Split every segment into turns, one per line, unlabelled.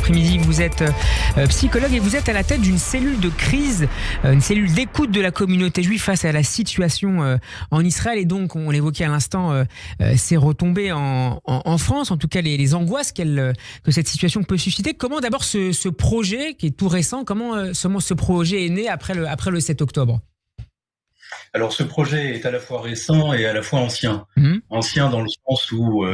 après-midi. Vous êtes psychologue et vous êtes à la tête d'une cellule de crise, une cellule d'écoute de la communauté juive face à la situation en Israël. Et donc, on l'évoquait à l'instant, ces retombées en France, en tout cas les angoisses que cette situation peut susciter. Comment d'abord ce projet, qui est tout récent, comment ce projet est né après le 7 octobre ?
Alors ce projet est à la fois récent et à la fois ancien. Ancien dans le sens où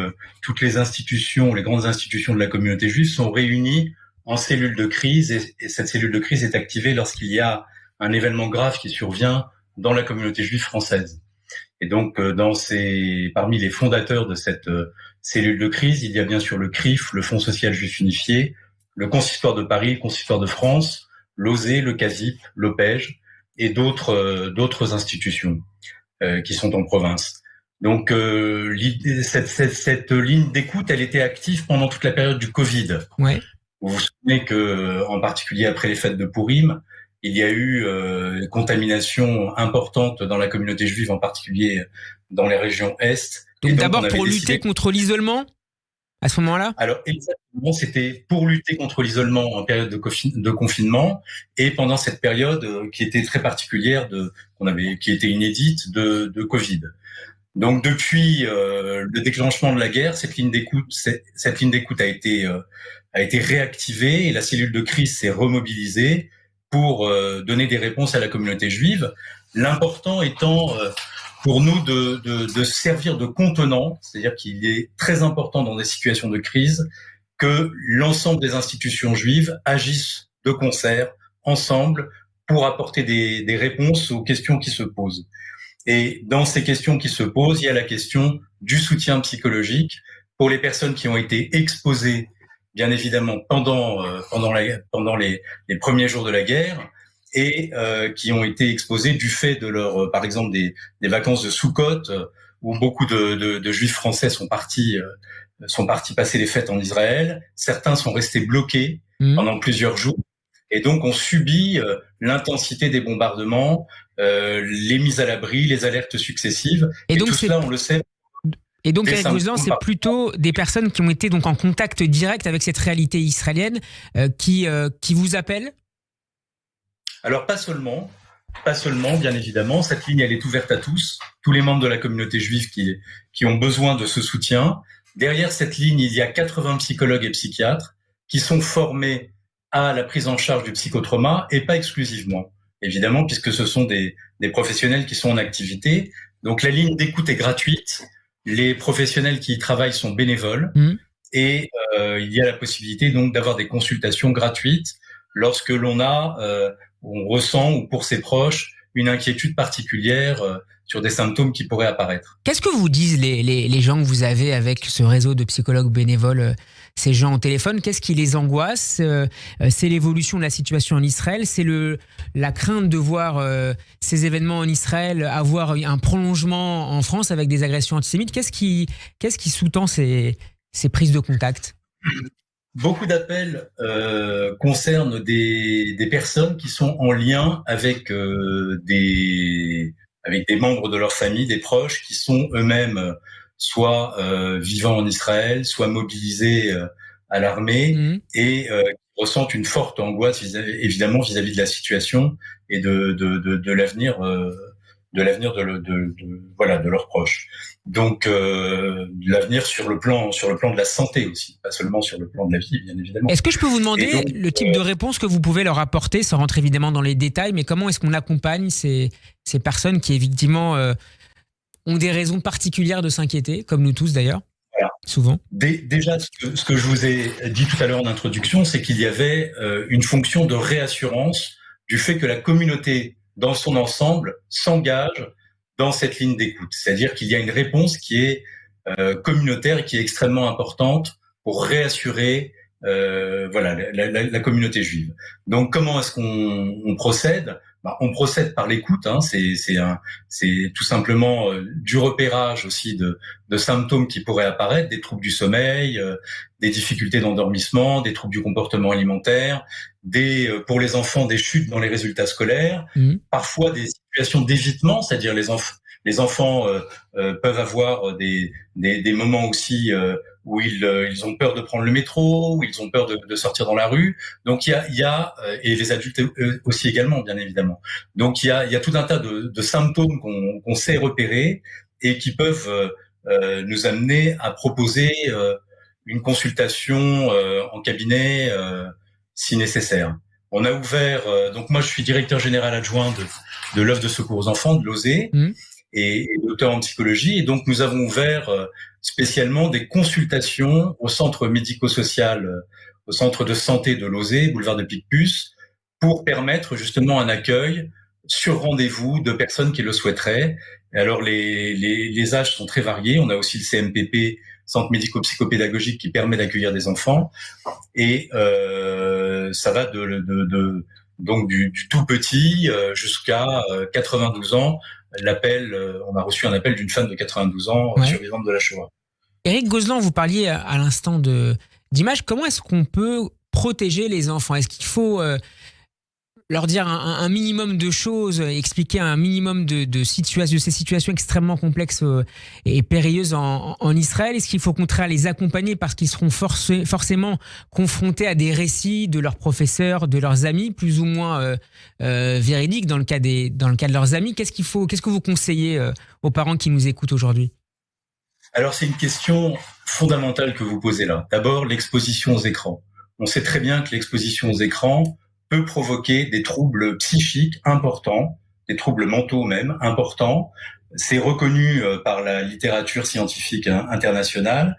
toutes les institutions, les grandes institutions de la communauté juive sont réunies en cellule de crise et cette cellule de crise est activée lorsqu'il y a un événement grave qui survient dans la communauté juive française. Et donc parmi les fondateurs de cette cellule de crise, il y a bien sûr le CRIF, le Fonds social juif unifié, le Consistoire de Paris, le Consistoire de France, l'OSE, le CASIP, l'OPEJ, et d'autres institutions qui sont en province. Donc cette ligne d'écoute, elle était active pendant toute la période du Covid.
Ouais.
Vous vous souvenez que, en particulier après les fêtes de Pourim, il y a eu une contamination importante dans la communauté juive, en particulier dans les régions Est.
Donc d'abord pour lutter contre l'isolement à ce moment-là ?
Alors exactement, c'était pour lutter contre l'isolement en période de confinement et pendant cette période qui était très particulière, qui était inédite de Covid. Donc depuis le déclenchement de la guerre, cette ligne d'écoute a été réactivée et la cellule de crise s'est remobilisée pour donner des réponses à la communauté juive. L'important étant pour nous de servir de contenant, c'est-à-dire qu'il est très important dans des situations de crise que l'ensemble des institutions juives agissent de concert, ensemble, pour apporter des réponses aux questions qui se posent. Et dans ces questions qui se posent, il y a la question du soutien psychologique pour les personnes qui ont été exposées, bien évidemment, pendant les premiers jours de la guerre, et qui ont été exposés du fait de leur, par exemple, des vacances de Soukhot, où beaucoup de Juifs français sont partis passer les fêtes en Israël. Certains sont restés bloqués pendant plusieurs jours, et donc ont subi l'intensité des bombardements, les mises à l'abri, les alertes successives. Et donc tout cela, on le sait.
Et donc, Eric Gozlan, c'est plutôt des personnes qui ont été donc en contact direct avec cette réalité israélienne qui vous appellent ?
Alors pas seulement, bien évidemment. Cette ligne, elle est ouverte à tous les membres de la communauté juive qui ont besoin de ce soutien. Derrière cette ligne, il y a 80 psychologues et psychiatres qui sont formés à la prise en charge du psychotrauma et pas exclusivement, évidemment, puisque ce sont des professionnels qui sont en activité. Donc la ligne d'écoute est gratuite. Les professionnels qui y travaillent sont bénévoles et il y a la possibilité donc d'avoir des consultations gratuites lorsque on ressent ou pour ses proches une inquiétude particulière sur des symptômes qui pourraient apparaître.
Qu'est-ce que vous disent les gens que vous avez avec ce réseau de psychologues bénévoles, ces gens au téléphone ? Qu'est-ce qui les angoisse ? C'est l'évolution de la situation en Israël ? C'est la crainte de voir ces événements en Israël avoir un prolongement en France avec des agressions antisémites ? Qu'est-ce qui sous-tend ces prises de contact ?
Beaucoup d'appels concernent des personnes qui sont en lien avec des membres de leur famille, des proches qui sont eux-mêmes soit vivant en Israël, soit mobilisés à l'armée et qui ressentent une forte angoisse vis-à-vis de la situation et de l'avenir de leurs proches. Donc l'avenir sur le plan de la santé aussi, pas seulement sur le plan de la vie, bien évidemment.
Est-ce que je peux vous demander le type de réponse que vous pouvez leur apporter, sans rentrer évidemment dans les détails, mais comment est-ce qu'on accompagne ces personnes qui effectivement ont des raisons particulières de s'inquiéter, comme nous tous d'ailleurs, souvent ?
Déjà, ce que je vous ai dit tout à l'heure en introduction, c'est qu'il y avait une fonction de réassurance du fait que la communauté dans son ensemble s'engage dans cette ligne d'écoute. C'est-à-dire qu'il y a une réponse qui est communautaire et qui est extrêmement importante pour réassurer la communauté juive. Donc comment est-ce qu'on procède ? On procède par l'écoute, c'est tout simplement du repérage aussi de symptômes qui pourraient apparaître, des troubles du sommeil, des difficultés d'endormissement, des troubles du comportement alimentaire, pour les enfants des chutes dans les résultats scolaires, parfois des situations d'évitement, c'est-à-dire les enfants peuvent avoir des moments aussi où ils ont peur de prendre le métro, où ils ont peur de sortir dans la rue. Donc il y a et les adultes aussi également, bien évidemment. Donc il y a tout un tas de symptômes qu'on sait repérer et qui peuvent nous amener à proposer une consultation en cabinet si nécessaire. On a ouvert, donc moi je suis directeur général adjoint de l'œuvre de secours aux enfants, de l'OSE, et docteur en psychologie, et donc nous avons ouvert spécialement des consultations au centre médico-social, au centre de santé de l'OSE, boulevard de Picpus, pour permettre justement un accueil sur rendez-vous de personnes qui le souhaiteraient. Et alors les âges sont très variés, on a aussi le CMPP, centre médico-psychopédagogique, qui permet d'accueillir des enfants, et ça va donc du tout petit jusqu'à 92 ans. On a reçu un appel d'une femme de 92 ans survivante de la Shoah.
Éric Gozlan, vous parliez à l'instant d'images. Comment est-ce qu'on peut protéger les enfants? Est-ce qu'il faut leur dire un minimum de choses, expliquer un minimum de ces situations extrêmement complexes et périlleuses en Israël? Est-ce qu'il faut au contraire les accompagner parce qu'ils seront forcément confrontés à des récits de leurs professeurs, de leurs amis, plus ou moins véridiques dans le cas de leurs amis? Qu'est-ce que vous conseillez aux parents qui nous écoutent aujourd'hui?
Alors c'est une question fondamentale que vous posez là. D'abord, l'exposition aux écrans. On sait très bien que l'exposition aux écrans peut provoquer des troubles psychiques importants, des troubles mentaux même importants. C'est reconnu par la littérature scientifique internationale.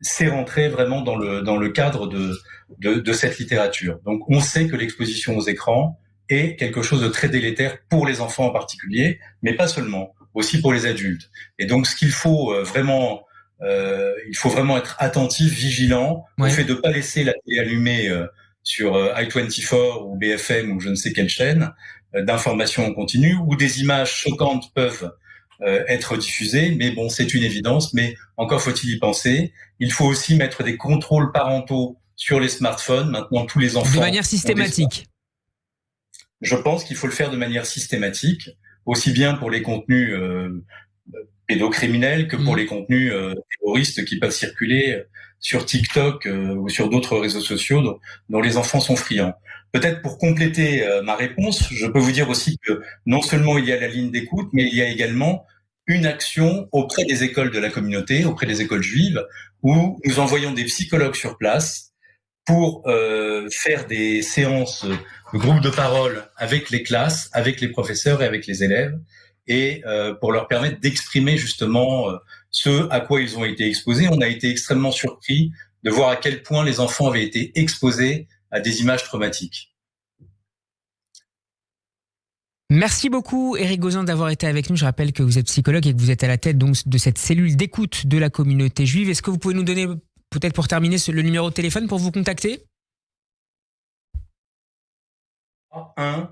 C'est rentré vraiment dans le cadre de cette littérature. Donc on sait que l'exposition aux écrans est quelque chose de très délétère pour les enfants en particulier, mais pas seulement, aussi pour les adultes. Et donc ce qu'il faut il faut vraiment être attentif, vigilant au fait de pas laisser la télé allumée sur i24 ou BFM ou je ne sais quelle chaîne d'information en continu, où des images choquantes peuvent être diffusées, mais bon, c'est une évidence, mais encore faut-il y penser. Il faut aussi mettre des contrôles parentaux sur les smartphones. Maintenant, tous les enfants...
De manière systématique.
Je pense qu'il faut le faire de manière systématique, aussi bien pour les contenus pédocriminels que pour les contenus terroristes qui peuvent circuler sur TikTok ou sur d'autres réseaux sociaux dont les enfants sont friands. Peut-être pour compléter ma réponse, je peux vous dire aussi que non seulement il y a la ligne d'écoute, mais il y a également une action auprès des écoles de la communauté, auprès des écoles juives, où nous envoyons des psychologues sur place pour faire des séances de groupe de parole avec les classes, avec les professeurs et avec les élèves, et pour leur permettre d'exprimer justement ce à quoi ils ont été exposés. On a été extrêmement surpris de voir à quel point les enfants avaient été exposés à des images traumatiques.
Merci beaucoup Éric Gozlan d'avoir été avec nous. Je rappelle que vous êtes psychologue et que vous êtes à la tête donc de cette cellule d'écoute de la communauté juive. Est-ce que vous pouvez nous donner, peut-être pour terminer, le numéro de téléphone pour vous contacter?
1.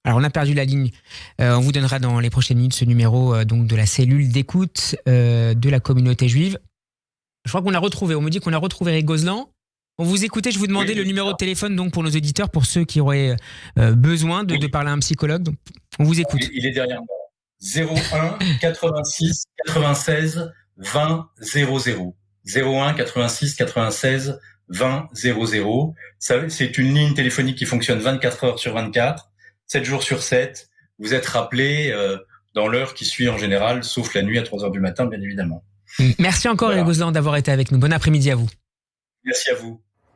Alors on a perdu la ligne. On vous donnera dans les prochaines minutes ce numéro donc de la cellule d'écoute de la communauté juive. Je crois qu'on a retrouvé. On me dit qu'on a retrouvé Éric Gozlan. On vous écoutait. Je vous demandais le numéro de téléphone donc pour nos auditeurs, pour ceux qui auraient besoin de parler à un psychologue. Donc, on vous écoute.
Il est derrière moi. 01 86 96 20 00. 01 86 96 20 00. C'est une ligne téléphonique qui fonctionne 24 heures sur 24. 7 jours sur 7, vous êtes rappelé dans l'heure qui suit en général, sauf la nuit à 3 heures du matin, bien évidemment.
Merci encore, Éric Gozlan, d'avoir été avec nous. Bon après-midi à vous.
Merci à vous.